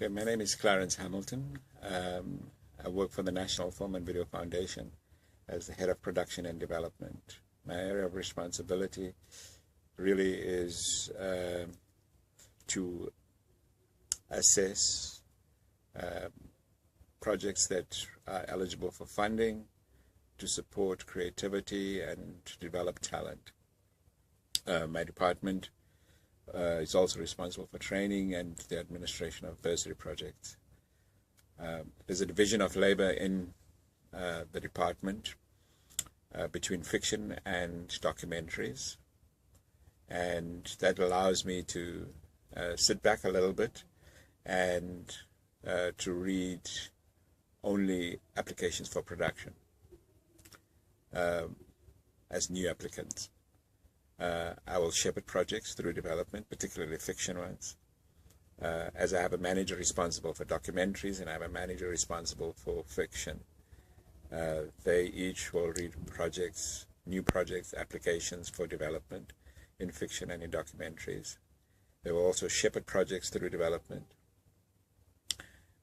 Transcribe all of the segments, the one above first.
Okay, my name is Clarence Hamilton. I work for the National Film and Video Foundation as the head of production and development. My area of responsibility really is to assess projects that are eligible for funding, to support creativity and to develop talent. My department is also responsible for training and the administration of bursary projects. There's a division of labor in the department between fiction and documentaries, and that allows me to sit back a little bit and to read only applications for production as new applicants. I will shepherd projects through development, particularly fiction ones, as I have a manager responsible for documentaries and I have a manager responsible for fiction. They each will read projects, new projects, applications for development in fiction and in documentaries. They will also shepherd projects through development,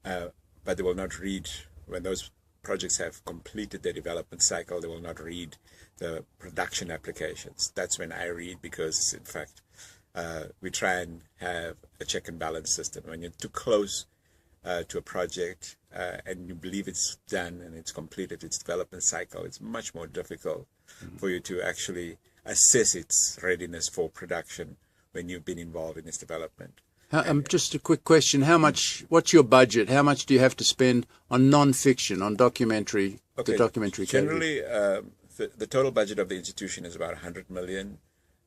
but they will not read, when those projects have completed their development cycle, they will not read the production applications. That's when I read, because in fact we try and have a check and balance system. When you're too close to a project and you believe it's done and it's completed its development cycle, it's much more difficult for you to actually assess its readiness for production when you've been involved in its development. Just a quick question. What's your budget? How much do you have to spend on non-fiction, on documentary, the documentary category? Generally, the total budget of the institution is about 100 million.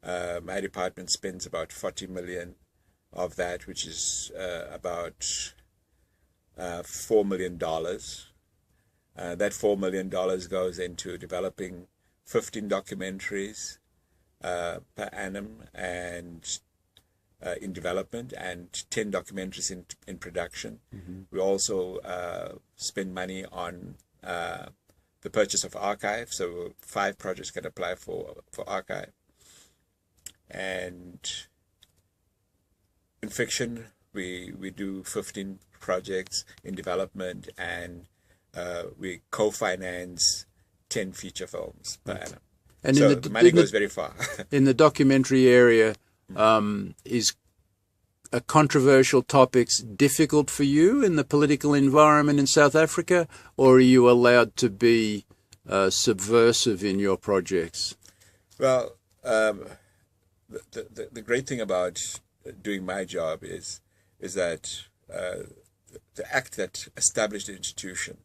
My department spends about 40 million of that, which is about $4 million. That $4 million goes into developing 15 documentaries per annum and in development, and 10 documentaries in production. We also spend money on the purchase of archive, so 5 projects can apply for archive. And in fiction, we do 15 projects in development, and we co-finance 10 feature films per annum. And so the money goes very far. In the documentary area, is controversial topics difficult for you in the political environment in South Africa, or are you allowed to be subversive in your projects? Well, the great thing about doing my job is that the act that established the institution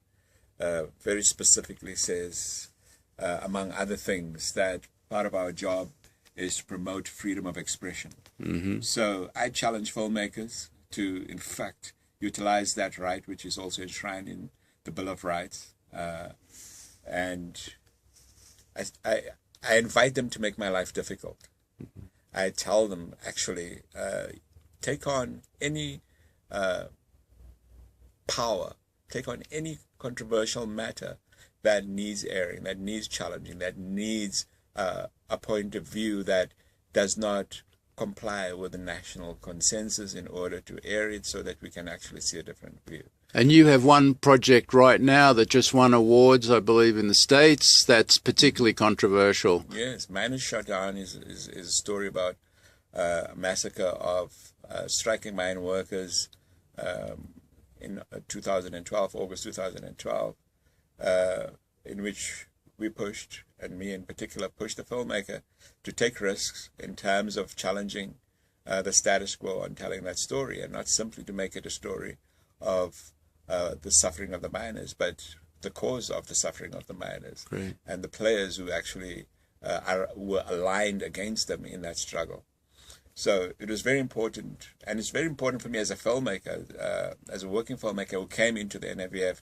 very specifically says, among other things, that part of our job is to promote freedom of expression. So I challenge filmmakers to, in fact, utilize that right, which is also enshrined in the Bill of Rights. And I invite them to make my life difficult. I tell them, actually, take on any power, take on any controversial matter that needs airing, that needs challenging, that needs a point of view that does not comply with the national consensus, in order to air it so that we can actually see a different view. And you have one project right now that just won awards, I believe, in the States, that's particularly controversial. Yes, Miners Shut Down is a story about a massacre of striking mine workers in 2012, August 2012, in which we pushed, and me in particular, pushed the filmmaker to take risks in terms of challenging the status quo and telling that story, and not simply to make it a story of the suffering of the miners, but the cause of the suffering of the miners. Great. And the players who actually were aligned against them in that struggle. So it was very important, and it's very important for me as a filmmaker, as a working filmmaker who came into the NFVF,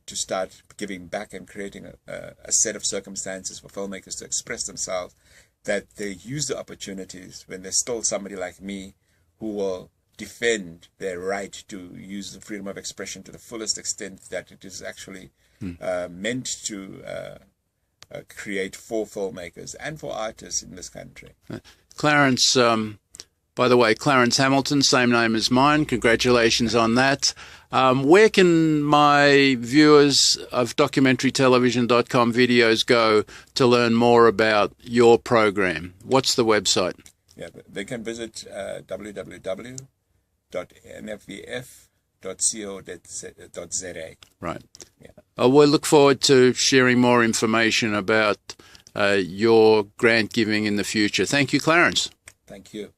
to start giving back and creating a set of circumstances for filmmakers to express themselves, that they use the opportunities when there's still somebody like me who will defend their right to use the freedom of expression to the fullest extent that it is actually meant to create for filmmakers and for artists in this country. Clarence, By the way, Clarence Hamilton, same name as mine. Congratulations on that. Where can my viewers of documentarytelevision.com videos go to learn more about your program? What's the website? Yeah, they can visit www.nfvf.co.za. Right. Yeah. We'll look forward to sharing more information about your grant giving in the future. Thank you, Clarence. Thank you.